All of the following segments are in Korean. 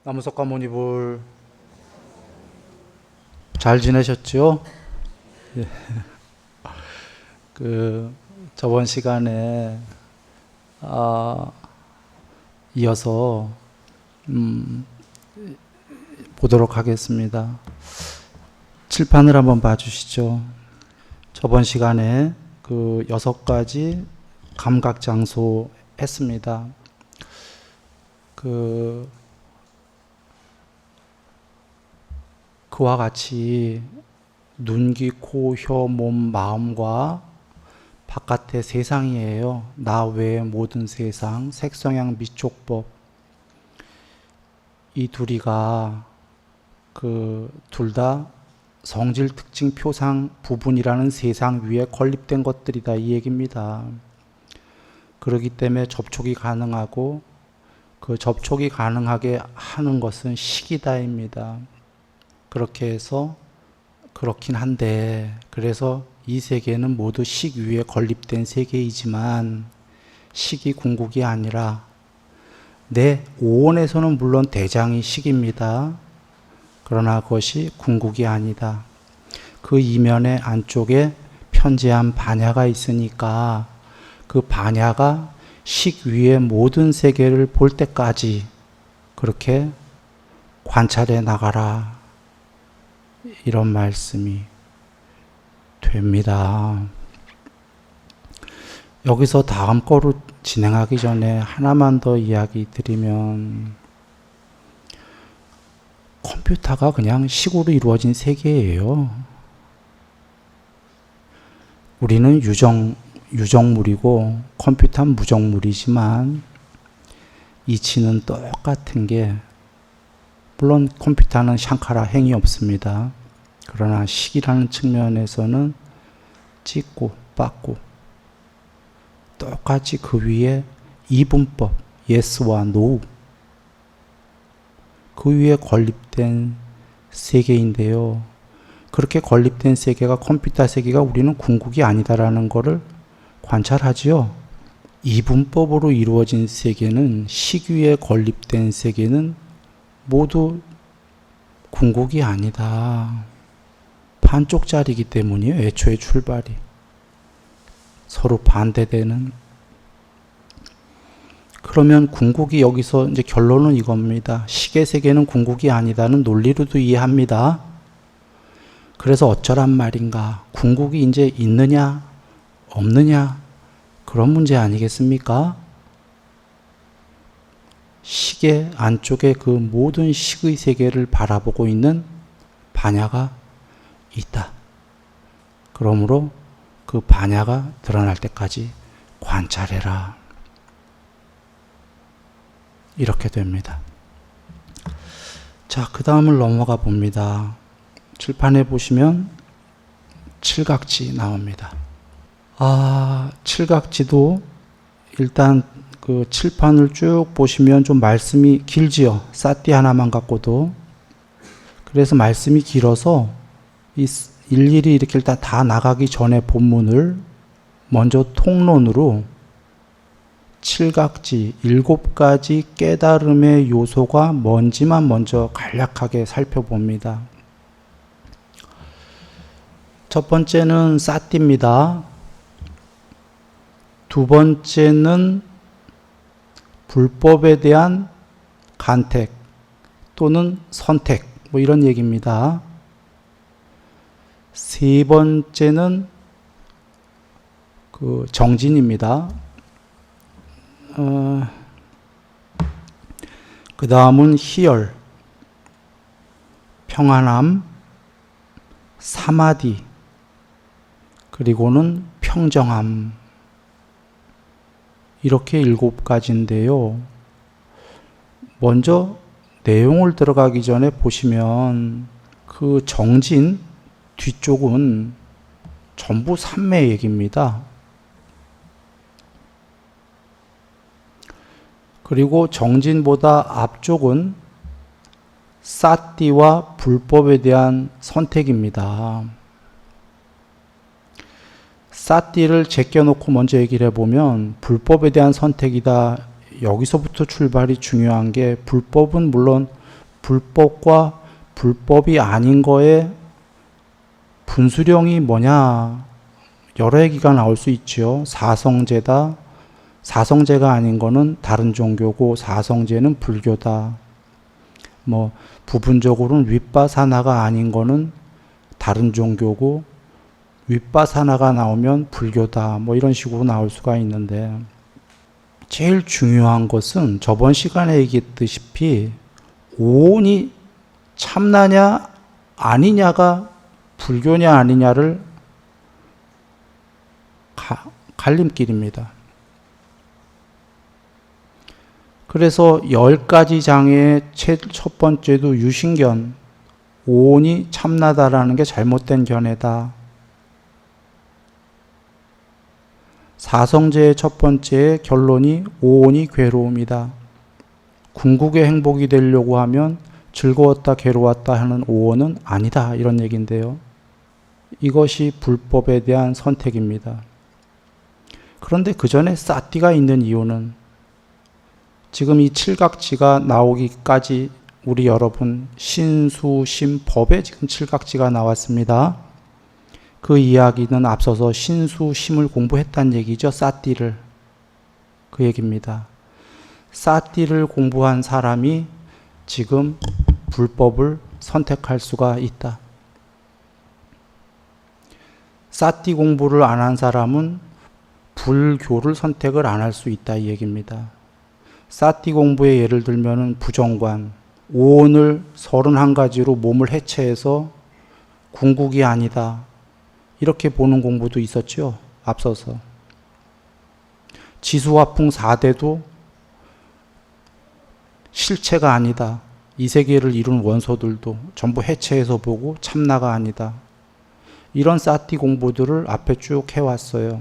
나무석가 모니불 잘 지내셨죠? 예. 저번 시간에 이어서 보도록 하겠습니다. 칠판을 한번 봐주시죠. 저번 시간에 6가지 감각장소 했습니다. 그와 같이 눈, 귀, 코, 혀, 몸, 마음과 바깥의 세상이에요. 나 외의 모든 세상, 색성향 미촉법. 이 둘이가 둘 다 성질 특징 표상 부분이라는 세상 위에 건립된 것들이다, 이 얘기입니다. 그렇기 때문에 접촉이 가능하고 그 접촉이 가능하게 하는 것은 식이다입니다. 그렇게 해서 그렇긴 한데, 그래서 이 세계는 모두 식 위에 건립된 세계이지만 식이 궁극이 아니라 내 오온에서는 물론 대장이 식입니다. 그러나 그것이 궁극이 아니다. 그 이면의 안쪽에 편재한 반야가 있으니까 그 반야가 식 위의 모든 세계를 볼 때까지 그렇게 관찰해 나가라, 이런 말씀이 됩니다. 여기서 다음 거로 진행하기 전에 하나만 더 이야기 드리면, 컴퓨터가 그냥 식으로 이루어진 세계예요. 우리는 유정물이고 컴퓨터는 무정물이지만 이치는 똑같은 게, 물론 컴퓨터는 샹카라 행위 없습니다. 그러나 식이라는 측면에서는 찍고 빠고 똑같이 그 위에 이분법 yes와 no, 그 위에 건립된 세계인데요. 그렇게 건립된 세계가, 컴퓨터 세계가 우리는 궁극이 아니다라는 것을 관찰하지요. 이분법으로 이루어진 세계는, 식 위에 건립된 세계는 모두 궁극이 아니다. 반쪽짜리이기 때문이에요. 애초에 출발이 서로 반대되는. 그러면 궁극이, 여기서 이제 결론은 이겁니다. 식의 세계는 궁극이 아니다는 논리로도 이해합니다. 그래서 어쩌란 말인가? 궁극이 이제 있느냐 없느냐, 그런 문제 아니겠습니까? 식의 안쪽에 그 모든 식의 세계를 바라보고 있는 반야가 있다. 그러므로 그 반야가 드러날 때까지 관찰해라, 이렇게 됩니다. 자, 그 다음을 넘어가 봅니다. 칠판에 보시면 칠각지 나옵니다. 칠각지도 일단 그 칠판을 쭉 보시면 좀 말씀이 길지요. 사띠 하나만 갖고도. 그래서 말씀이 길어서 일일이 이렇게 일단 다 나가기 전에 본문을 먼저 통론으로 칠각지 7가지 깨달음의 요소가 뭔지만 먼저 간략하게 살펴봅니다. 첫 번째는 사띠입니다. 두 번째는 불법에 대한 간택 또는 선택, 뭐 이런 얘기입니다. 세 번째는 정진입니다. 그 다음은 희열, 평안함, 사마디, 그리고는 평정함. 이렇게 7가지인데요. 먼저 내용을 들어가기 전에 보시면 그 정진 뒤쪽은 전부 삼매 얘기입니다. 그리고 정진보다 앞쪽은 사띠와 불법에 대한 선택입니다. 사띠를 제껴놓고 먼저 얘기를 해보면 불법에 대한 선택이다. 여기서부터 출발이 중요한 게 불법은 물론 불법과 불법이 아닌 거에 분수령이 뭐냐 여러 얘기가 나올 수 있죠. 사성제다. 사성제가 아닌 거는 다른 종교고 사성제는 불교다. 뭐 부분적으로는 윗바사나가 아닌 거는 다른 종교고 윗바사나가 나오면 불교다. 뭐 이런 식으로 나올 수가 있는데 제일 중요한 것은 저번 시간에 얘기했다시피 오온이 참나냐 아니냐가 불교냐 아니냐를 갈림길입니다. 그래서 10가지 장애의 첫 번째도 유신견, 오온이 참나다라는 게 잘못된 견해다. 사성제의 첫 번째 결론이 오온이 괴로움이다. 궁극의 행복이 되려고 하면 즐거웠다 괴로웠다 하는 오온은 아니다. 이런 얘기인데요. 이것이 불법에 대한 선택입니다. 그런데 그 전에 사띠가 있는 이유는 지금 이 칠각지가 나오기까지 우리 여러분 신수심법에 지금 칠각지가 나왔습니다. 그 이야기는 앞서서 신수심을 공부했다는 얘기죠. 사띠를. 그 얘기입니다. 사띠를 공부한 사람이 지금 불법을 선택할 수가 있다. 사띠 공부를 안 한 사람은 불교를 선택을 안 할 수 있다 이 얘기입니다. 사띠 공부의 예를 들면 부정관, 오온을 31가지로 몸을 해체해서 궁극이 아니다. 이렇게 보는 공부도 있었죠. 앞서서. 지수화풍 4대도 실체가 아니다. 이 세계를 이룬 원소들도 전부 해체해서 보고 참나가 아니다. 이런 사띠 공부들을 앞에 쭉 해왔어요.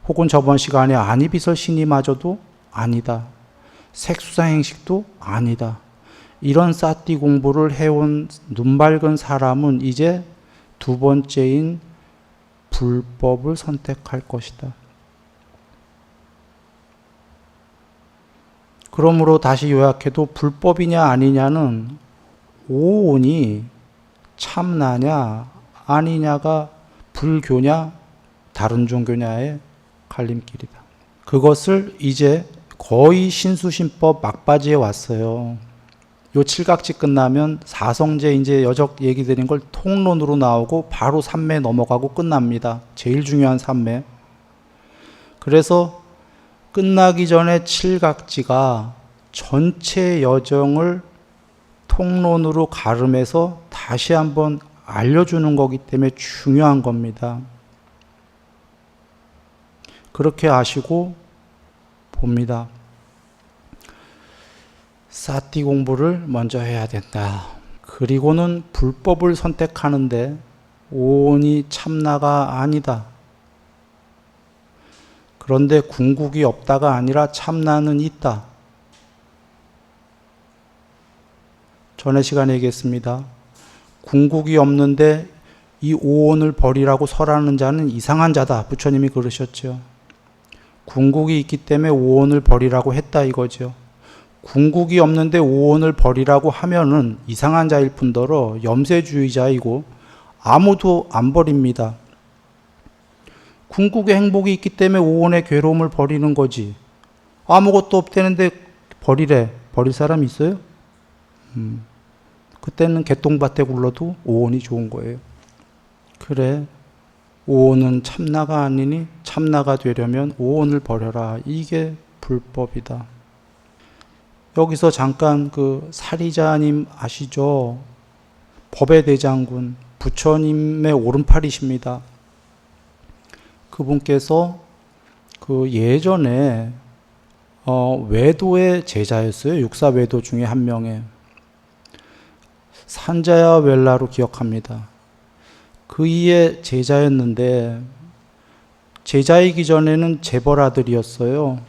혹은 저번 시간에 안이비설 신이마저도 아니다. 색수상행식도 아니다. 이런 사띠 공부를 해온 눈밝은 사람은 이제 두 번째인 불법을 선택할 것이다. 그러므로 다시 요약해도 불법이냐 아니냐는 오온이 참나냐 아니냐가 불교냐 다른 종교냐의 갈림길이다. 그것을 이제 거의 신수심법 막바지에 왔어요. 요 칠각지 끝나면 사성제 이제 여적 얘기 드린 걸 통론으로 나오고 바로 삼매 넘어가고 끝납니다. 제일 중요한 삼매. 그래서 끝나기 전에 칠각지가 전체 여정을 통론으로 가름해서 다시 한번 알려주는 거기 때문에 중요한 겁니다. 그렇게 아시고 봅니다. 사띠 공부를 먼저 해야 된다. 그리고는 불법을 선택하는데 오온이 참나가 아니다. 그런데 궁극이 없다가 아니라 참나는 있다. 전에 시간에 얘기했습니다. 궁극이 없는데 이 오온을 버리라고 설하는 자는 이상한 자다. 부처님이 그러셨죠. 궁극이 있기 때문에 오온을 버리라고 했다 이거죠. 궁극이 없는데 오온을 버리라고 하면은 이상한 자일 뿐더러 염세주의자이고 아무도 안 버립니다. 궁극의 행복이 있기 때문에 오온의 괴로움을 버리는 거지. 아무것도 없대는데 버리래. 버릴 사람 있어요? 그때는 개똥밭에 굴러도 오온이 좋은 거예요. 그래. 오온은 참나가 아니니 참나가 되려면 오온을 버려라. 이게 불법이다. 여기서 잠깐 그 사리자님 아시죠? 법의 대장군 부처님의 오른팔이십니다. 그분께서 그 예전에 외도의 제자였어요. 육사외도 중에 한 명의 산자야 웰라로 기억합니다. 그이의 제자였는데 제자이기 전에는 재벌 아들이었어요.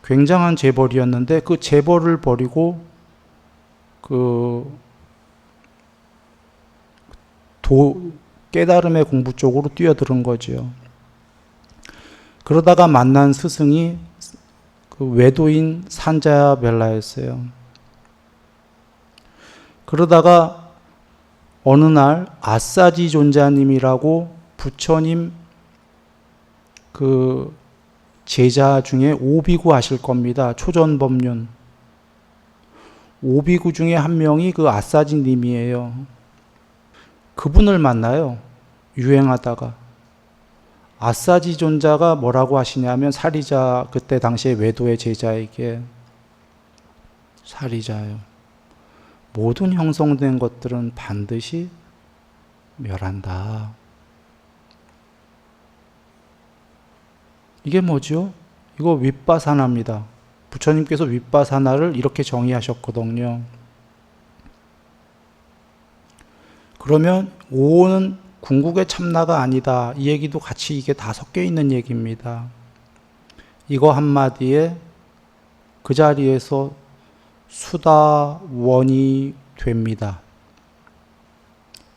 굉장한 재벌이었는데 그 재벌을 버리고 깨달음의 공부 쪽으로 뛰어드는 거죠. 그러다가 만난 스승이 그 외도인 산자벨라였어요. 그러다가 어느 날 아사지 존자님이라고 부처님 그 제자 중에 오비구 아실 겁니다. 초전법륜. 오비구 중에 한 명이 그 아사지 님이에요. 그분을 만나요. 유행하다가. 아사지 존자가 뭐라고 하시냐면 사리자, 그때 당시에 외도의 제자에게 사리자요. 모든 형성된 것들은 반드시 멸한다. 이게 뭐죠? 이거 윗바사나입니다. 부처님께서 윗바사나를 이렇게 정의하셨거든요. 그러면 오는 궁극의 참나가 아니다. 이 얘기도 같이 이게 다 섞여 있는 얘기입니다. 이거 한마디에 그 자리에서 수다원이 됩니다.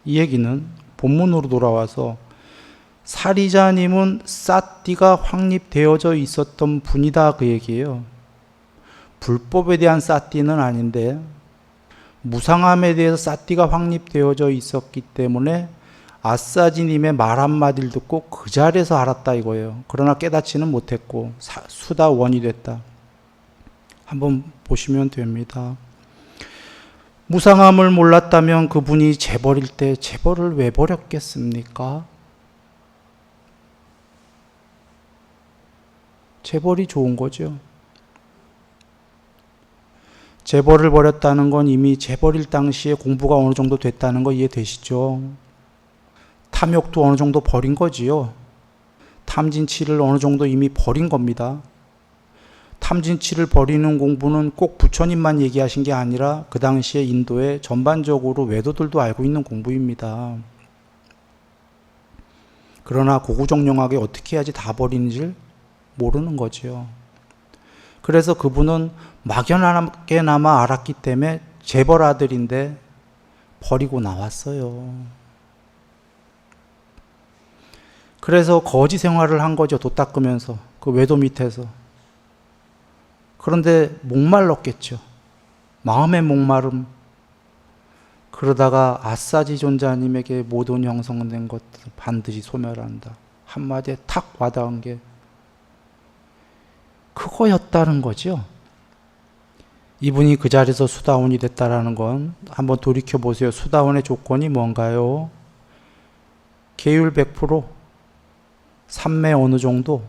이 얘기는 본문으로 돌아와서 사리자님은 사띠가 확립되어져 있었던 분이다 그 얘기예요. 불법에 대한 사띠는 아닌데 무상함에 대해서 사띠가 확립되어져 있었기 때문에 아사지님의 말 한마디를 듣고 그 자리에서 알았다 이거예요. 그러나 깨닫지는 못했고 수다원이 됐다. 한번 보시면 됩니다. 무상함을 몰랐다면 그분이 재벌일 때 재벌을 왜 버렸겠습니까? 재벌이 좋은 거죠. 재벌을 버렸다는 건 이미 재벌일 당시에 공부가 어느 정도 됐다는 거 이해되시죠? 탐욕도 어느 정도 버린 거지요. 탐진치를 어느 정도 이미 버린 겁니다. 탐진치를 버리는 공부는 꼭 부처님만 얘기하신 게 아니라 그 당시에 인도에 전반적으로 외도들도 알고 있는 공부입니다. 그러나 고구정령하게 어떻게 해야지 다 버리는지를 모르는 거죠. 그래서 그분은 막연하게나마 알았기 때문에 재벌 아들인데 버리고 나왔어요. 그래서 거지 생활을 한 거죠. 도 닦으면서 그 외도 밑에서. 그런데 목말랐겠죠. 마음의 목마름. 그러다가 아사지 존자님에게 모든 형성된 것들을 반드시 소멸한다. 한마디에 탁 와닿은 게 그거였다는 거죠. 이분이 그 자리에서 수다원이 됐다라는 건 한번 돌이켜보세요. 수다원의 조건이 뭔가요? 계율 100%, 삼매 어느 정도,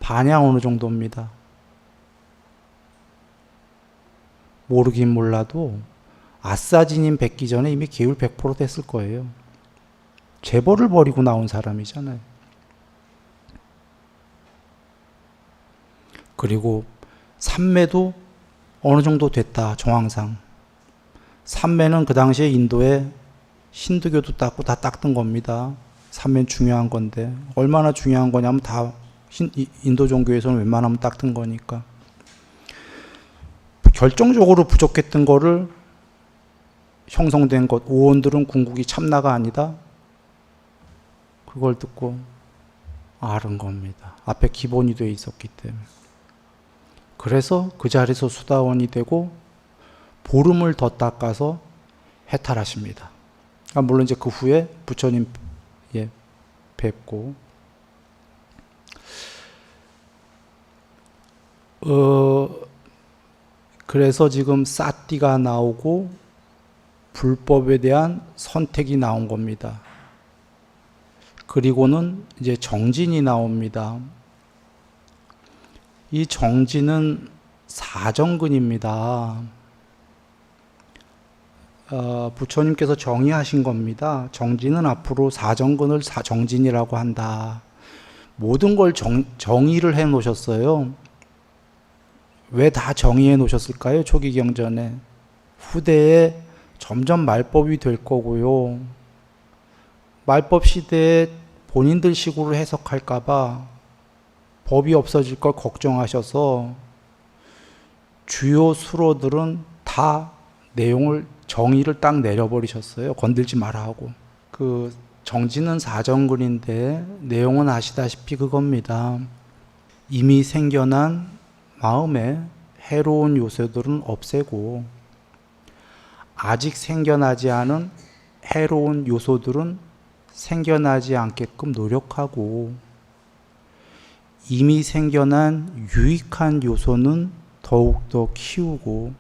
반야 어느 정도입니다. 모르긴 몰라도 아사지님 뵙기 전에 이미 계율 100% 됐을 거예요. 재벌을 버리고 나온 사람이잖아요. 그리고 삼매도 어느 정도 됐다. 정황상. 삼매는 그 당시에 인도에 힌두교도 닦고 다 닦던 겁니다. 삼매는 중요한 건데 얼마나 중요한 거냐면 다 인도 종교에서는 웬만하면 닦던 거니까. 결정적으로 부족했던 거를 형성된 것, 오원들은 궁극이 참나가 아니다. 그걸 듣고 아는 겁니다. 앞에 기본이 되어 있었기 때문에. 그래서 그 자리에서 수다원이 되고 보름을 더 닦아서 해탈하십니다. 물론 이제 그 후에 부처님 뵙고 그래서 지금 사띠가 나오고 불법에 대한 선택이 나온 겁니다. 그리고는 이제 정진이 나옵니다. 이 정진은 사정근입니다. 부처님께서 정의하신 겁니다. 정진은 앞으로 사정근을 정진이라고 한다. 모든 걸 정의를 해 놓으셨어요. 왜 다 정의해 놓으셨을까요? 초기 경전에. 후대에 점점 말법이 될 거고요. 말법 시대에 본인들 식으로 해석할까봐 법이 없어질 걸 걱정하셔서 주요 수로들은 다 내용을 정의를 딱 내려버리셨어요. 건들지 마라 하고. 그 정지는 사정글인데 내용은 아시다시피 그겁니다. 이미 생겨난 마음에 해로운 요소들은 없애고 아직 생겨나지 않은 해로운 요소들은 생겨나지 않게끔 노력하고 이미 생겨난 유익한 요소는 더욱더 키우고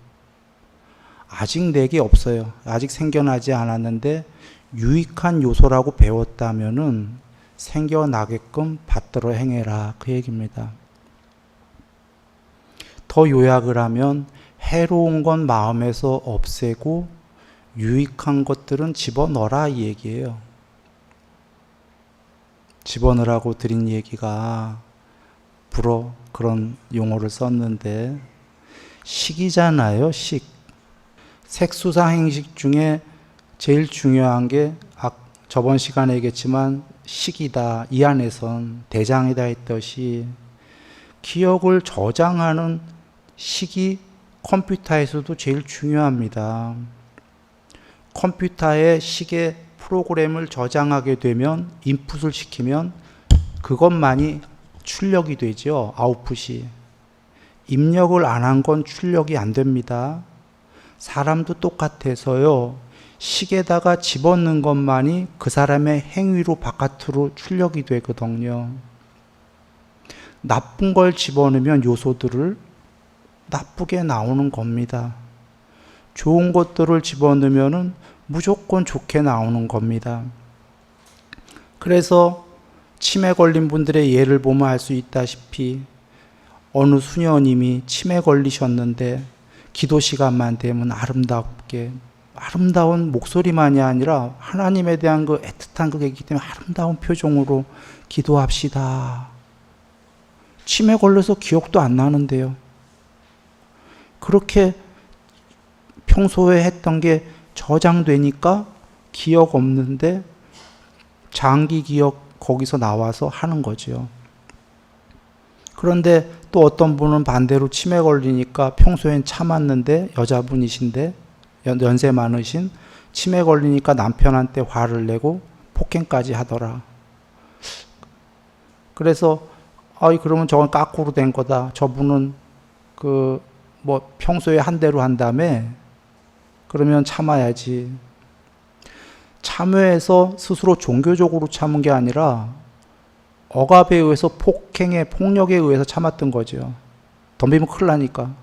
아직 내게 없어요. 아직 생겨나지 않았는데 유익한 요소라고 배웠다면은 생겨나게끔 받들어 행해라 그 얘기입니다. 더 요약을 하면 해로운 건 마음에서 없애고 유익한 것들은 집어넣어라 이 얘기예요. 집어넣으라고 드린 얘기가 불어 그런 용어를 썼는데 식이잖아요. 색수상행식 중에 제일 중요한 게 저번 시간에 얘기했지만 식이다. 이 안에선 대장이다 했듯이 기억을 저장하는 식이 컴퓨터에서도 제일 중요합니다. 컴퓨터에 식의 프로그램을 저장하게 되면 인풋을 시키면 그것만이 출력이 되죠. 아웃풋이. 입력을 안 한 건 출력이 안 됩니다. 사람도 똑같아서요. 식에다가 집어넣는 것만이 그 사람의 행위로 바깥으로 출력이 되거든요. 나쁜 걸 집어넣으면 요소들을 나쁘게 나오는 겁니다. 좋은 것들을 집어넣으면 무조건 좋게 나오는 겁니다. 그래서 치매 걸린 분들의 예를 보면 알 수 있다시피 어느 수녀님이 치매 걸리셨는데 기도 시간만 되면 아름답게 아름다운 목소리만이 아니라 하나님에 대한 그 애틋한 그게 있기 때문에 아름다운 표정으로 기도합시다. 치매 걸려서 기억도 안 나는데요. 그렇게 평소에 했던 게 저장되니까 기억 없는데 장기 기억 거기서 나와서 하는 거죠. 그런데 또 어떤 분은 반대로 치매 걸리니까 평소엔 참았는데 여자분이신데 연세 많으신 치매 걸리니까 남편한테 화를 내고 폭행까지 하더라. 그래서 그러면 저건 까꾸로 된 거다. 저분은 평소에 한 대로 한 다음에 그러면 참아야지. 참회해서 스스로 종교적으로 참은 게 아니라 억압에 의해서 폭력에 의해서 참았던 거죠. 덤비면 큰일 나니까.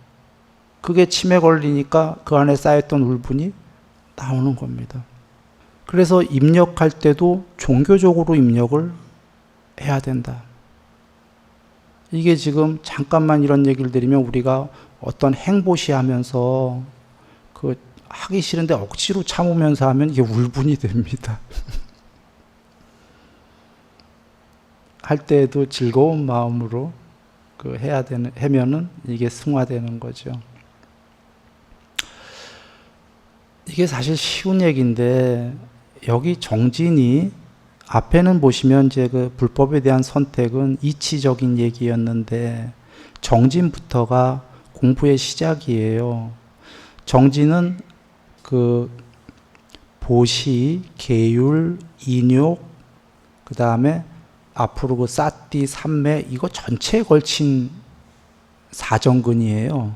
그게 치매 걸리니까 그 안에 쌓였던 울분이 나오는 겁니다. 그래서 입력할 때도 종교적으로 입력을 해야 된다. 이게 지금 잠깐만 이런 얘기를 드리면 우리가 어떤 행보시 하면서 하기 싫은데 억지로 참으면서 하면 이게 울분이 됩니다. 할 때에도 즐거운 마음으로 하면은 이게 승화되는 거죠. 이게 사실 쉬운 얘기인데 여기 정진이 앞에는 보시면 이제 그 불법에 대한 선택은 이치적인 얘기였는데 정진부터가 공부의 시작이에요. 정진은 보시, 계율, 인욕, 그 다음에 앞으로 사띠, 삼매 이거 전체에 걸친 사정근이에요.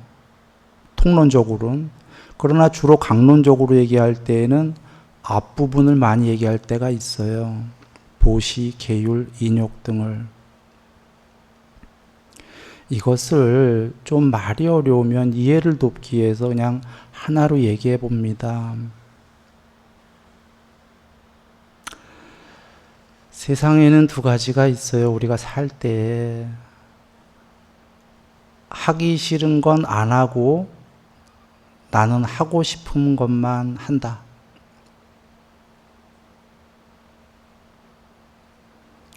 통론적으로는. 그러나 주로 강론적으로 얘기할 때에는 앞부분을 많이 얘기할 때가 있어요. 보시, 계율, 인욕 등을. 이것을 좀 말이 어려우면 이해를 돕기 위해서 그냥 하나로 얘기해 봅니다. 세상에는 두 가지가 있어요. 우리가 살 때 하기 싫은 건 안 하고 나는 하고 싶은 것만 한다.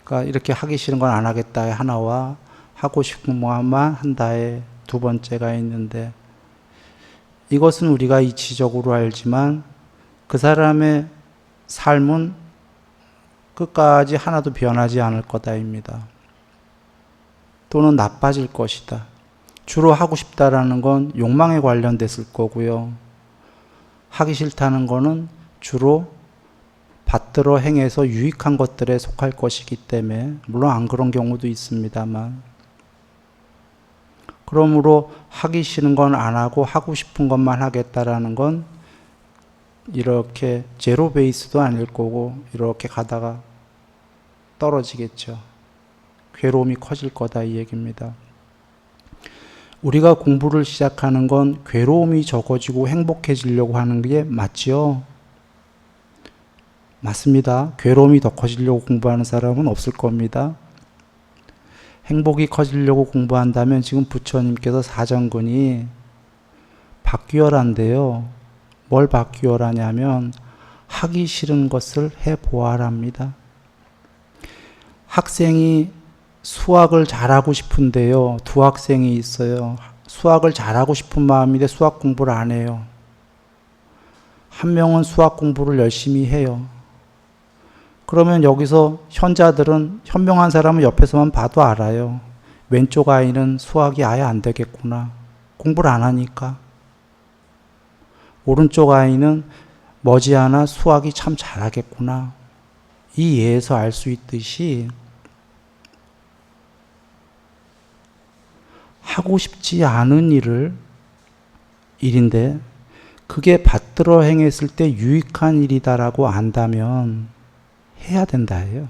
그러니까 이렇게 하기 싫은 건 안 하겠다의 하나와 하고 싶은 것만 한다의 두 번째가 있는데 이것은 우리가 이치적으로 알지만 그 사람의 삶은 끝까지 하나도 변하지 않을 거다입니다. 또는 나빠질 것이다. 주로 하고 싶다라는 건 욕망에 관련됐을 거고요. 하기 싫다는 거는 주로 받들어 행해서 유익한 것들에 속할 것이기 때문에, 물론 안 그런 경우도 있습니다만, 그러므로 하기 싫은 건 안 하고 하고 싶은 것만 하겠다라는 건 이렇게 제로 베이스도 아닐 거고 이렇게 가다가 떨어지겠죠. 괴로움이 커질 거다 이 얘기입니다. 우리가 공부를 시작하는 건 괴로움이 적어지고 행복해지려고 하는 게 맞지요? 맞습니다. 괴로움이 더 커지려고 공부하는 사람은 없을 겁니다. 행복이 커지려고 공부한다면 지금 부처님께서 사정근이 바뀌어란데요. 뭘 바뀌어라냐면 하기 싫은 것을 해보아랍니다. 학생이 수학을 잘하고 싶은데요. 두 학생이 있어요. 수학을 잘하고 싶은 마음인데 수학 공부를 안 해요. 한 명은 수학 공부를 열심히 해요. 그러면 여기서 현자들은, 현명한 사람은 옆에서만 봐도 알아요. 왼쪽 아이는 수학이 아예 안 되겠구나. 공부를 안 하니까. 오른쪽 아이는 머지않아 수학이 참 잘하겠구나. 이 예에서 알 수 있듯이 하고 싶지 않은 일인데 그게 받들어 행했을 때 유익한 일이다라고 안다면 해야 된다 해요.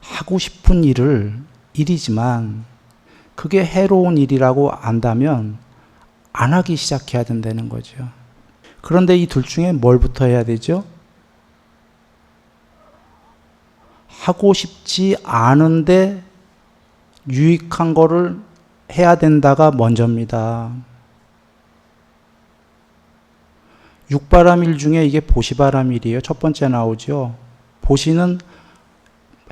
하고 싶은 일이지만 그게 해로운 일이라고 안다면 안 하기 시작해야 된다는 거죠. 그런데 이 둘 중에 뭘부터 해야 되죠? 하고 싶지 않은데 유익한 거를 해야 된다가 먼저입니다. 육바람일 중에 이게 보시바람일이에요. 첫 번째 나오죠. 보시는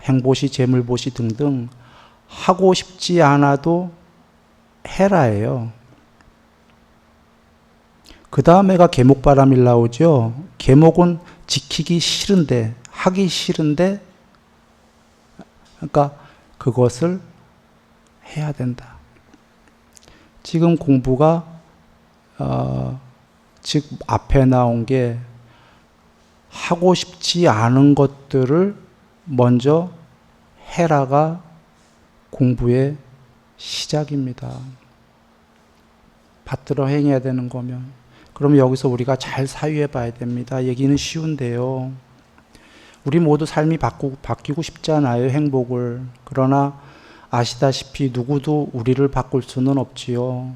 행보시, 재물보시 등등 하고 싶지 않아도 해라예요. 그 다음에가 계목바람일 나오죠. 계목은 지키기 싫은데, 하기 싫은데, 그러니까 그것을 해야 된다. 지금 공부가 즉 앞에 나온 게 하고 싶지 않은 것들을 먼저 해라가 공부의 시작입니다. 받들어 행해야 되는 거면. 그러면 여기서 우리가 잘 사유해 봐야 됩니다. 얘기는 쉬운데요. 우리 모두 삶이 바뀌고 싶잖아요. 행복을. 그러나 아시다시피 누구도 우리를 바꿀 수는 없지요.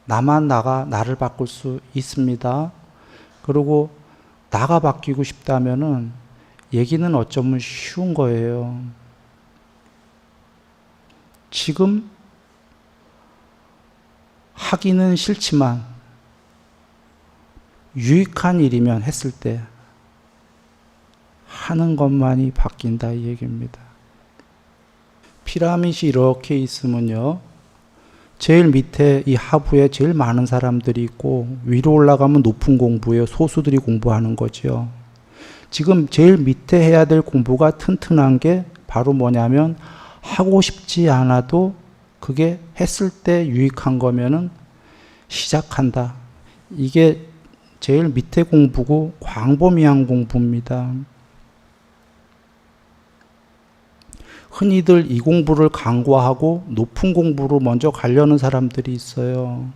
나를 바꿀 수 있습니다. 그리고 나가 바뀌고 싶다면은 얘기는 어쩌면 쉬운 거예요. 지금 하기는 싫지만 유익한 일이면 했을 때 하는 것만이 바뀐다 이 얘기입니다. 피라밋이 이렇게 있으면요. 제일 밑에 이 하부에 제일 많은 사람들이 있고 위로 올라가면 높은 공부예요. 소수들이 공부하는 거죠. 지금 제일 밑에 해야 될 공부가 튼튼한 게 바로 뭐냐면 하고 싶지 않아도 그게 했을 때 유익한 거면은 시작한다. 이게 제일 밑에 공부고 광범위한 공부입니다. 흔히들 이 공부를 간과하고 높은 공부로 먼저 가려는 사람들이 있어요.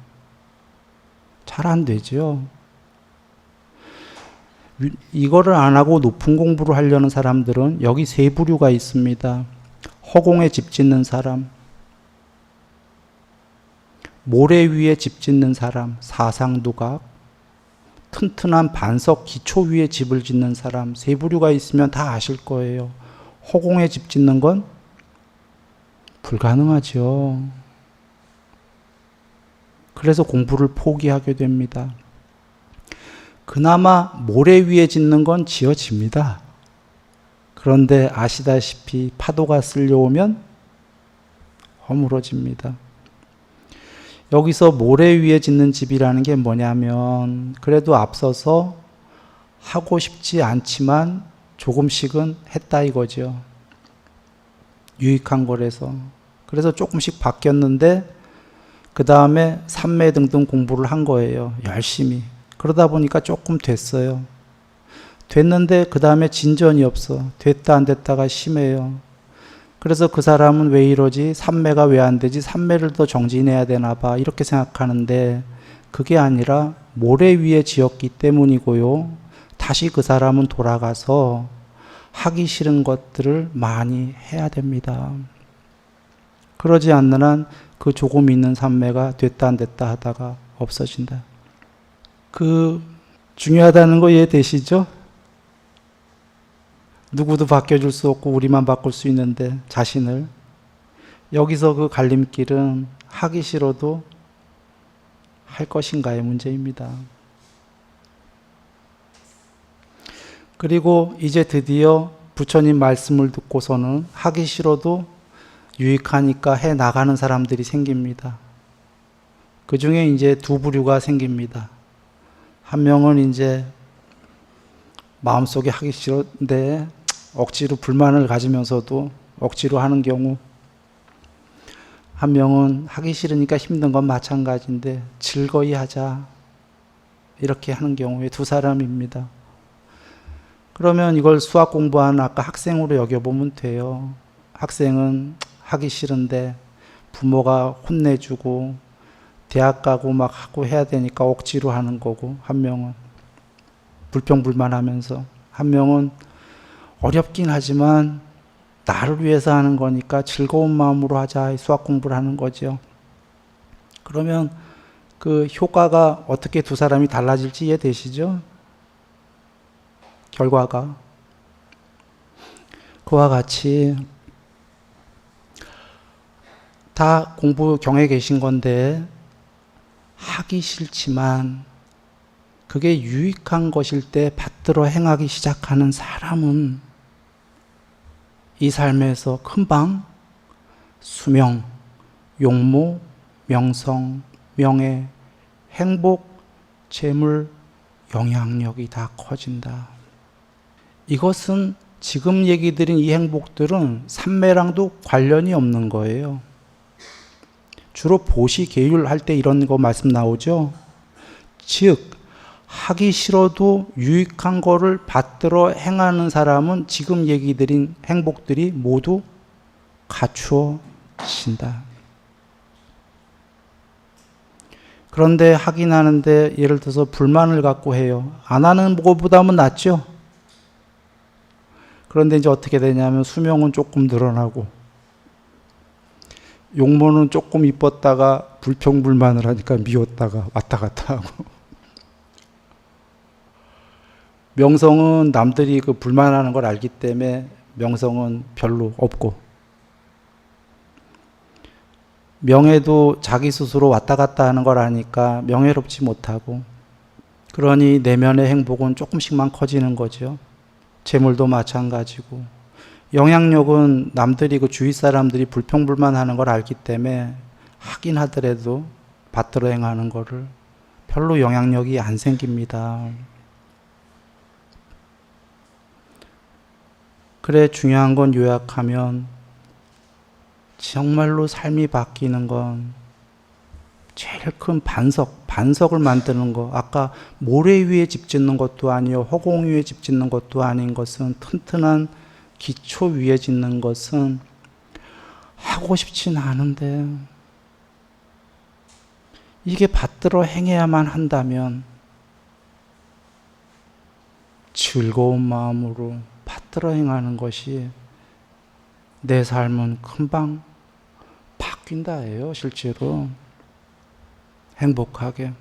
잘 안 되죠. 이거를 안 하고 높은 공부를 하려는 사람들은 여기 세 부류가 있습니다. 허공에 집 짓는 사람, 모래 위에 집 짓는 사람, 사상두각, 튼튼한 반석 기초 위에 집을 짓는 사람, 세 부류가 있으면 다 아실 거예요. 허공에 집 짓는 건 불가능하죠. 그래서 공부를 포기하게 됩니다. 그나마 모래 위에 짓는 건 지어집니다. 그런데 아시다시피 파도가 쓸려오면 허물어집니다. 여기서 모래 위에 짓는 집이라는 게 뭐냐면 그래도 앞서서 하고 싶지 않지만 조금씩은 했다 이거죠. 유익한 거라서. 그래서 조금씩 바뀌었는데 그 다음에 삼매 등등 공부를 한 거예요. 열심히. 그러다 보니까 조금 됐어요. 됐는데 그 다음에 진전이 없어. 됐다 안 됐다가 심해요. 그래서 그 사람은 왜 이러지? 삼매가 왜 안 되지? 삼매를 더 정진해야 되나 봐. 이렇게 생각하는데 그게 아니라 모래 위에 지었기 때문이고요. 다시 그 사람은 돌아가서 하기 싫은 것들을 많이 해야 됩니다. 그러지 않는 한 그 조금 있는 삼매가 됐다 안 됐다 하다가 없어진다. 그 중요하다는 거 이해되시죠? 누구도 바뀌어줄 수 없고 우리만 바꿀 수 있는데 자신을. 여기서 그 갈림길은 하기 싫어도 할 것인가의 문제입니다. 그리고 이제 드디어 부처님 말씀을 듣고서는 하기 싫어도 유익하니까 해 나가는 사람들이 생깁니다. 그 중에 이제 두 부류가 생깁니다. 한 명은 이제 마음속에 하기 싫은데 억지로 불만을 가지면서도 억지로 하는 경우, 한 명은 하기 싫으니까 힘든 건 마찬가지인데 즐거이 하자 이렇게 하는 경우에 두 사람입니다. 그러면 이걸 수학 공부하는 아까 학생으로 여겨보면 돼요. 학생은 하기 싫은데 부모가 혼내주고 대학 가고 막 하고 해야 되니까 억지로 하는 거고, 한 명은 불평불만하면서, 한 명은 어렵긴 하지만 나를 위해서 하는 거니까 즐거운 마음으로 하자, 수학 공부를 하는 거죠. 그러면 그 효과가 어떻게 두 사람이 달라질지 이해되시죠? 결과가 그와 같이 다 공부 경에 계신 건데 하기 싫지만 그게 유익한 것일 때 받들어 행하기 시작하는 사람은 이 삶에서 금방 수명, 용모, 명성, 명예, 행복, 재물, 영향력이 다 커진다. 이것은 지금 얘기 드린 이 행복들은 삼매랑도 관련이 없는 거예요. 주로 보시, 계율 할 때 이런 거 말씀 나오죠. 즉 하기 싫어도 유익한 거를 받들어 행하는 사람은 지금 얘기 드린 행복들이 모두 갖추어진다. 그런데 하긴 하는데 예를 들어서 불만을 갖고 해요. 안 하는 것보다는 낫죠. 그런데 이제 어떻게 되냐면 수명은 조금 늘어나고 용모는 조금 이뻤다가 불평불만을 하니까 미웠다가 왔다 갔다 하고, 명성은 남들이 그 불만하는 걸 알기 때문에 명성은 별로 없고, 명예도 자기 스스로 왔다 갔다 하는 걸 아니까 명예롭지 못하고, 그러니 내면의 행복은 조금씩만 커지는 거죠. 재물도 마찬가지고, 영향력은 남들이 그 주위 사람들이 불평불만하는 걸 알기 때문에 하긴 하더라도 받들어 행하는 거를 별로 영향력이 안 생깁니다. 그래, 중요한 건 요약하면 정말로 삶이 바뀌는 건 제일 큰 반석을 만드는 거. 아까 모래 위에 집 짓는 것도 아니요, 허공 위에 집 짓는 것도 아닌 것은, 튼튼한 기초 위에 짓는 것은 하고 싶진 않은데 이게 받들어 행해야만 한다면 즐거운 마음으로 받들어 행하는 것이 내 삶은 금방 바뀐다예요, 실제로. 행복하게.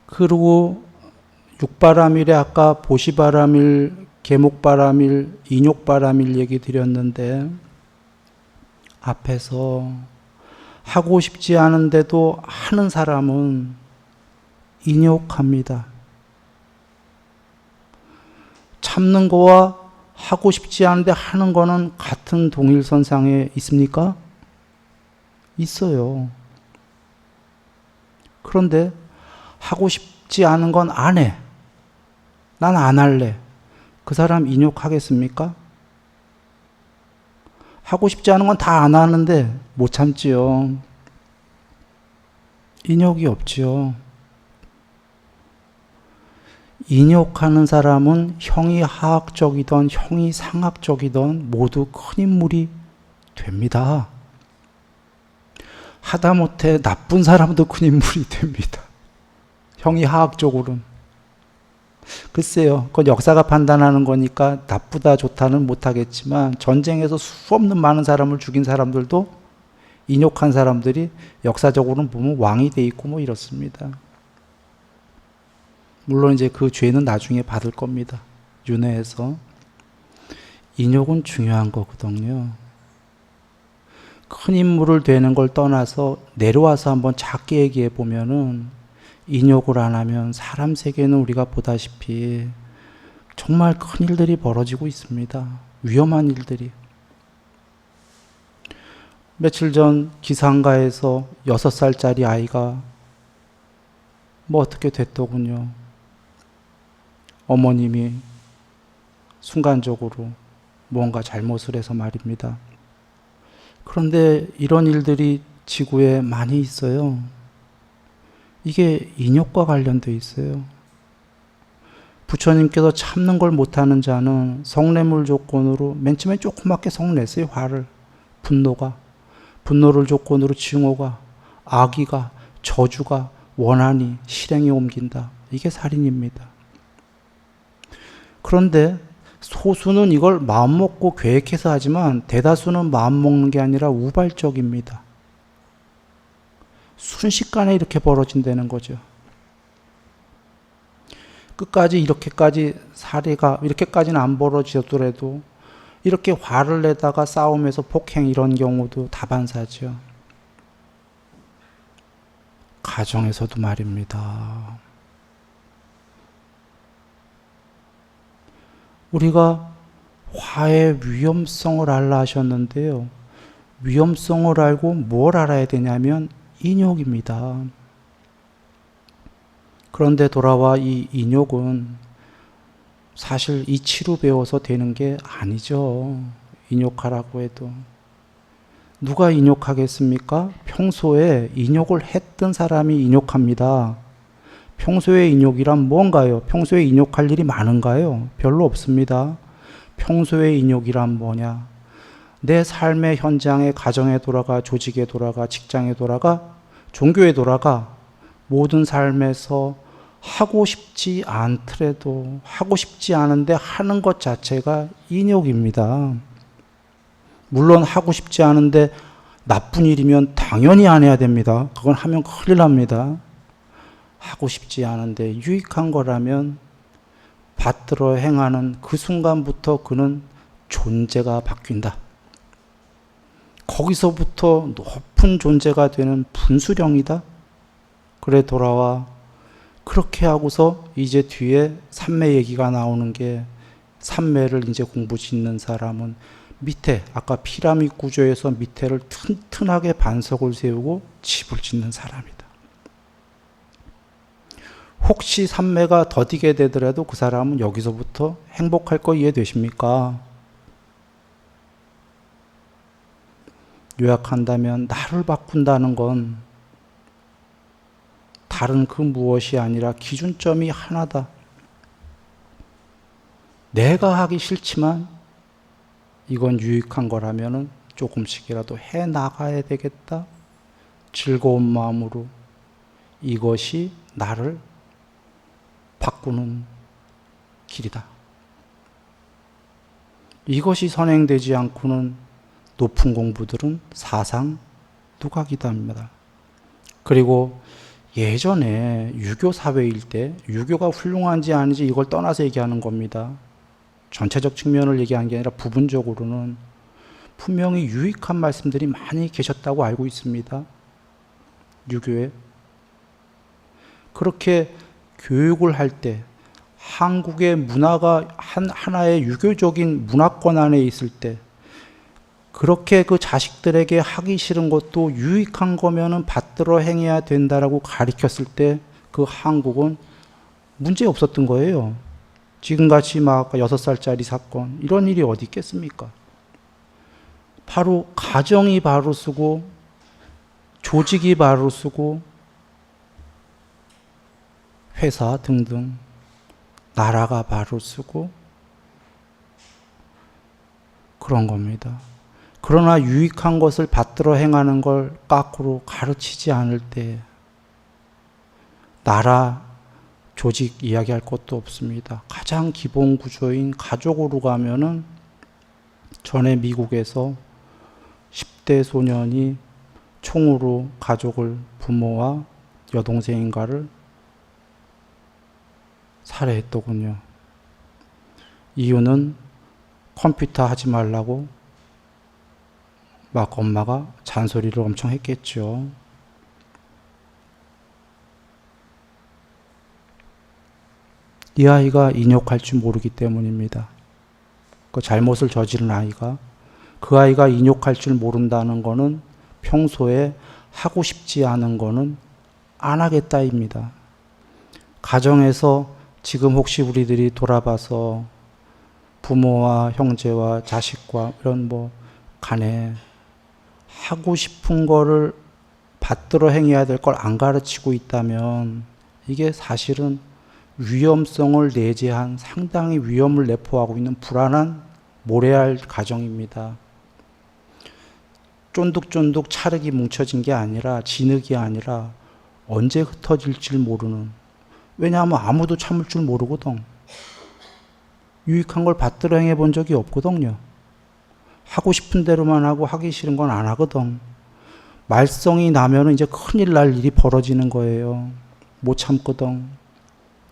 그리고 육바람일에 아까 보시바람일, 계목바람일, 인욕바람일 얘기 드렸는데 앞에서 하고 싶지 않은데도 하는 사람은 인욕합니다. 참는 거와 하고 싶지 않은데 하는 거는 같은 동일선상에 있습니까? 있어요. 그런데 하고 싶지 않은 건 안 해. 난 안 할래. 그 사람 인욕하겠습니까? 하고 싶지 않은 건 다 안 하는데 못 참지요. 인욕이 없지요. 인욕하는 사람은 형이 하악적이든 형이 상악적이든 모두 큰 인물이 됩니다. 하다못해 나쁜 사람도 큰 인물이 됩니다. 형이 하악적으로는. 글쎄요, 그건 역사가 판단하는 거니까 나쁘다 좋다는 못하겠지만 전쟁에서 수없는 많은 사람을 죽인 사람들도 인욕한 사람들이 역사적으로는 보면 왕이 돼 있고 뭐 이렇습니다. 물론 이제 그 죄는 나중에 받을 겁니다. 윤회에서. 인욕은 중요한 거거든요. 큰 인물을 되는 걸 떠나서 내려와서 한번 작게 얘기해 보면은 인욕을 안 하면 사람 세계는 우리가 보다시피 정말 큰 일들이 벌어지고 있습니다. 위험한 일들이. 며칠 전 기상가에서 6살짜리 아이가 뭐 어떻게 됐더군요. 어머님이 순간적으로 뭔가 잘못을 해서 말입니다. 그런데 이런 일들이 지구에 많이 있어요. 이게 인욕과 관련되어 있어요. 부처님께서 참는 걸 못하는 자는 성례물 조건으로 맨 처음에 조그맣게 성냈어요. 화를. 분노를 조건으로 증오가, 악의가, 저주가, 원한이, 실행이 옮긴다. 이게 살인입니다. 그런데 소수는 이걸 마음먹고 계획해서 하지만 대다수는 마음먹는 게 아니라 우발적입니다. 순식간에 이렇게 벌어진다는 거죠. 끝까지 이렇게까지 사례가 이렇게까지는 안 벌어지더라도 이렇게 화를 내다가 싸움에서 폭행 이런 경우도 다반사죠. 가정에서도 말입니다. 우리가 화의 위험성을 알라 하셨는데요. 위험성을 알고 뭘 알아야 되냐면 인욕입니다. 그런데 돌아와 이 인욕은 사실 이치로 배워서 되는 게 아니죠. 인욕하라고 해도. 누가 인욕하겠습니까? 평소에 인욕을 했던 사람이 인욕합니다. 평소에 인욕이란 뭔가요? 평소에 인욕할 일이 많은가요? 별로 없습니다. 평소에 인욕이란 뭐냐? 내 삶의 현장에, 가정에 돌아가, 조직에 돌아가, 직장에 돌아가, 종교에 돌아가, 모든 삶에서 하고 싶지 않더라도 하고 싶지 않은데 하는 것 자체가 인욕입니다. 물론 하고 싶지 않은데 나쁜 일이면 당연히 안 해야 됩니다. 그건 하면 큰일 납니다. 하고 싶지 않은데 유익한 거라면 받들어 행하는 그 순간부터 그는 존재가 바뀐다. 거기서부터 높은 존재가 되는 분수령이다. 그래 돌아와. 그렇게 하고서 이제 뒤에 삼매 얘기가 나오는 게 삼매를 이제 공부 짓는 사람은 밑에 아까 피라미드 구조에서 밑에를 튼튼하게 반석을 세우고 집을 짓는 사람이다. 혹시 삼매가 더디게 되더라도 그 사람은 여기서부터 행복할 거 이해되십니까? 요약한다면 나를 바꾼다는 건 다른 그 무엇이 아니라 기준점이 하나다. 내가 하기 싫지만 이건 유익한 거라면 조금씩이라도 해 나가야 되겠다. 즐거운 마음으로 이것이 나를 바꾸는 길이다. 이것이 선행되지 않고는 높은 공부들은 사상 누각이다 합니다. 그리고 예전에 유교 사회일 때 유교가 훌륭한지 아닌지 이걸 떠나서 얘기하는 겁니다. 전체적 측면을 얘기한 게 아니라 부분적으로는 분명히 유익한 말씀들이 많이 계셨다고 알고 있습니다. 유교에. 그렇게 교육을 할 때 한국의 문화가 하나의 유교적인 문화권 안에 있을 때 그렇게 그 자식들에게 하기 싫은 것도 유익한 거면은 받들어 행해야 된다라고 가르쳤을 때 그 한국은 문제 없었던 거예요. 지금같이 막 6살짜리 사건 이런 일이 어디 있겠습니까? 바로 가정이 바로 쓰고 조직이 바로 쓰고 회사 등등 나라가 발을 쓰고 그런 겁니다. 그러나 유익한 것을 받들어 행하는 걸 거꾸로 가르치지 않을 때 나라, 조직 이야기할 것도 없습니다. 가장 기본 구조인 가족으로 가면은 전에 미국에서 10대 소년이 총으로 가족을, 부모와 여동생인가를 살해했더군요. 이유는 컴퓨터 하지 말라고 막 엄마가 잔소리를 엄청 했겠죠. 이 아이가 인욕할 줄 모르기 때문입니다. 그 잘못을 저지른 아이가, 그 아이가 인욕할 줄 모른다는 거는 평소에 하고 싶지 않은 거는 안 하겠다입니다. 가정에서 지금 혹시 우리들이 돌아봐서 부모와 형제와 자식과 이런 간에 하고 싶은 거를 받들어 행해야 될 걸 안 가르치고 있다면 이게 사실은 위험성을 내재한 상당히 위험을 내포하고 있는 불안한 모래알 가정입니다. 쫀득쫀득 찰흙이 뭉쳐진 게 아니라, 진흙이 아니라 언제 흩어질지 모르는, 왜냐하면 아무도 참을 줄 모르거든. 유익한 걸 받들어 행해 본 적이 없거든요. 하고 싶은 대로만 하고 하기 싫은 건 안 하거든. 말썽이 나면 이제 큰일 날 일이 벌어지는 거예요. 못 참거든.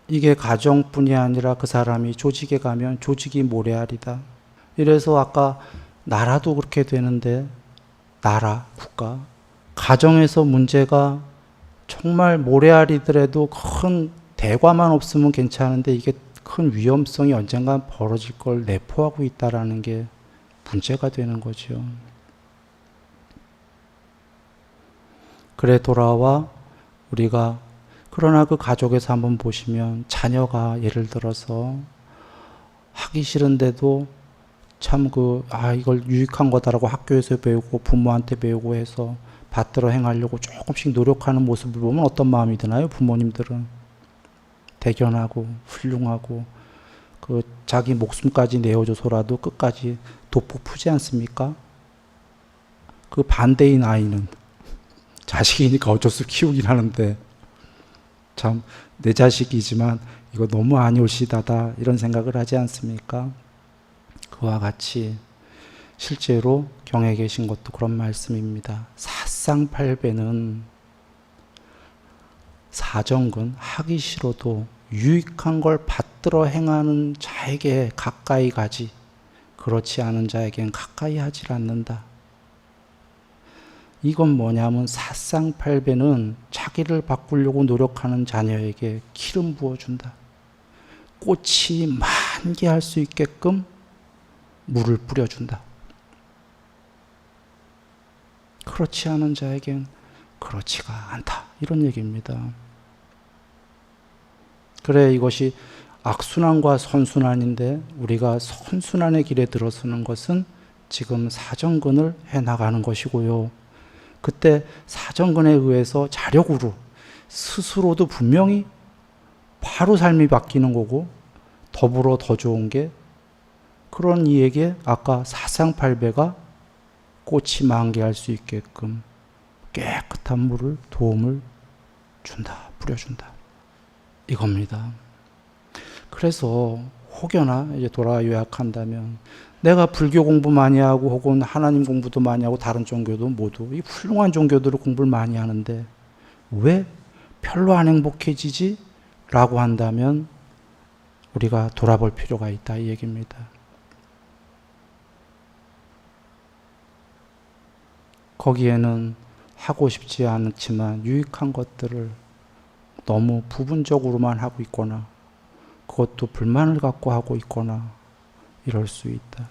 이게 가정뿐이 아니라 그 사람이 조직에 가면 조직이 모래알이다. 이래서 아까 나라도 그렇게 되는데, 나라, 국가, 가정에서 문제가 정말 모래알이더라도 큰 대과만 없으면 괜찮은데 이게 큰 위험성이 언젠가 벌어질 걸 내포하고 있다라는 게 문제가 되는 거죠. 그래 돌아와 우리가, 그러나 그 가족에서 한번 보시면 자녀가 예를 들어서 하기 싫은데도 참 이걸 유익한 거다라고 학교에서 배우고 부모한테 배우고 해서 받들어 행하려고 조금씩 노력하는 모습을 보면 어떤 마음이 드나요? 부모님들은 대견하고 훌륭하고 자기 목숨까지 내어줘서라도 끝까지 돋보 푸지 않습니까? 그 반대인 아이는 자식이니까 어쩔 수 키우긴 하는데 참 내 자식이지만 이거 너무 아니올시다다 이런 생각을 하지 않습니까? 그와 같이 실제로 경에 계신 것도 그런 말씀입니다. 사상팔배는 사정근 하기 싫어도 유익한 걸 받들어 행하는 자에게 가까이 가지, 그렇지 않은 자에겐 가까이 하질 않는다. 이건 뭐냐면 사상팔배는 자기를 바꾸려고 노력하는 자녀에게 기름 부어준다. 꽃이 만개할 수 있게끔 물을 뿌려준다. 그렇지 않은 자에겐 그렇지가 않다. 이런 얘기입니다. 그래, 이것이 악순환과 선순환인데 우리가 선순환의 길에 들어서는 것은 지금 사정근을 해나가는 것이고요. 그때 사정근에 의해서 자력으로 스스로도 분명히 바로 삶이 바뀌는 거고, 더불어 더 좋은 게 그런 이에게 아까 사상팔배가 꽃이 만개할 수 있게끔 깨끗한 물을, 도움을 준다, 뿌려준다. 이겁니다. 그래서 혹여나 이제 돌아와 요약한다면, 내가 불교 공부 많이 하고 혹은 하나님 공부도 많이 하고 다른 종교도 모두 이 훌륭한 종교들을 공부를 많이 하는데 왜 별로 안 행복해지지? 라고 한다면 우리가 돌아볼 필요가 있다, 이 얘기입니다. 거기에는 하고 싶지 않지만 유익한 것들을 너무 부분적으로만 하고 있거나 그것도 불만을 갖고 하고 있거나 이럴 수 있다.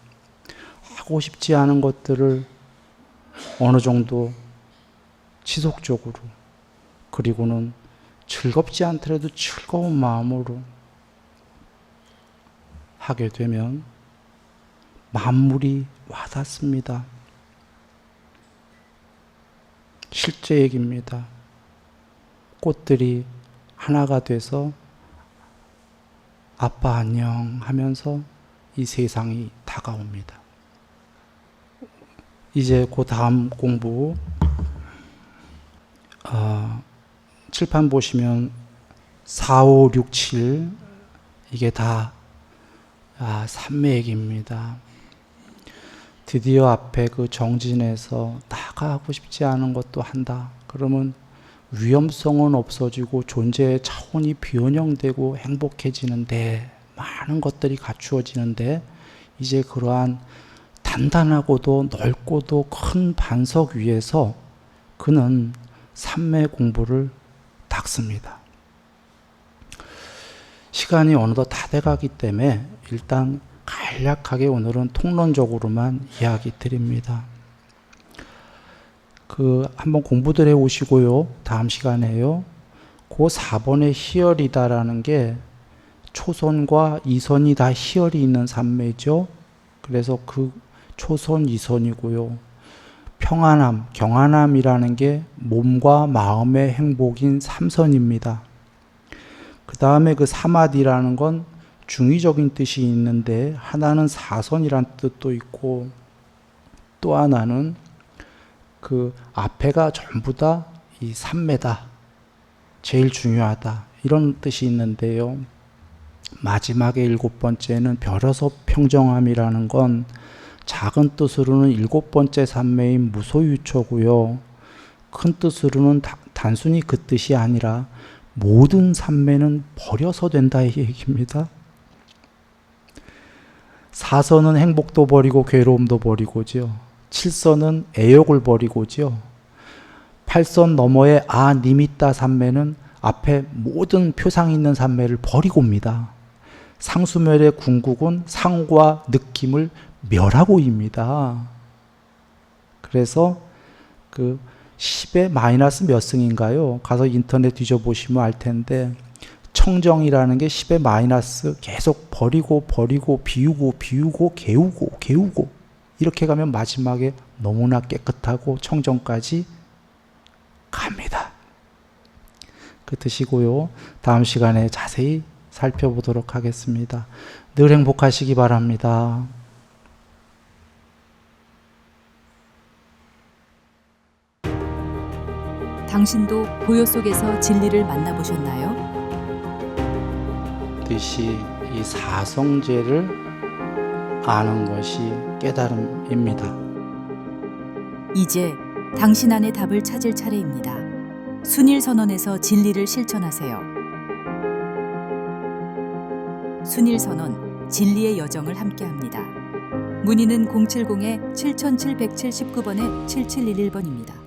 하고 싶지 않은 것들을 어느 정도 지속적으로, 그리고는 즐겁지 않더라도 즐거운 마음으로 하게 되면 만물이 와닿습니다. 실제 얘기입니다. 꽃들이 하나가 돼서 아빠 안녕 하면서 이 세상이 다가옵니다. 이제 그 다음 공부 칠판 보시면 4, 5, 6, 7 이게 다 삼매 얘기입니다. 드디어 앞에 그 정진에서 나가고 싶지 않은 것도 한다. 그러면 위험성은 없어지고 존재의 차원이 변형되고 행복해지는데 많은 것들이 갖추어지는데 이제 그러한 단단하고도 넓고도 큰 반석 위에서 그는 삼매 공부를 닦습니다. 시간이 어느덧 다 돼가기 때문에 일단 간략하게 오늘은 통론적으로만 이야기 드립니다. 한번 공부들 해 오시고요. 다음 시간에요. 그 4번의 희열이다라는 게 초선과 이선이 다 희열이 있는 삼매죠. 그래서 그 초선 이선이고요. 평안함, 경안함이라는 게 몸과 마음의 행복인 삼선입니다. 그 다음에 그 사마디라는 건 중의적인 뜻이 있는데 하나는 사선이란 뜻도 있고 또 하나는 그 앞에가 전부 다 이 삼매다. 제일 중요하다. 이런 뜻이 있는데요. 마지막에 7번째는 별여서 평정함이라는 건 작은 뜻으로는 7번째 삼매인 무소유처고요. 큰 뜻으로는 단순히 그 뜻이 아니라 모든 삼매는 버려서 된다 이 얘기입니다. 사선은 행복도 버리고 괴로움도 버리고죠. 7선은 애욕을 버리고죠. 8선 너머의 니미따 삼매는 앞에 모든 표상 있는 삼매를 버리고입니다. 상수멸의 궁극은 상과 느낌을 멸하고입니다. 그래서 그 10의 마이너스 몇 승인가요? 가서 인터넷 뒤져보시면 알 텐데 청정이라는 게 10의 마이너스 계속 버리고 비우고 개우고 이렇게 가면 마지막에 너무나 깨끗하고 청정까지 갑니다. 그 뜻이고요. 다음 시간에 자세히 살펴보도록 하겠습니다. 늘 행복하시기 바랍니다. 당신도 고요 속에서 진리를 만나보셨나요? 뜻이 이 사성제를 아는 것이 깨달음입니다. 이제 당신 안의 답을 찾을 차례입니다. 순일선언에서 진리를 실천하세요. 순일선언, 진리의 여정을 함께합니다. 문의는 070-7779번에 7711번입니다.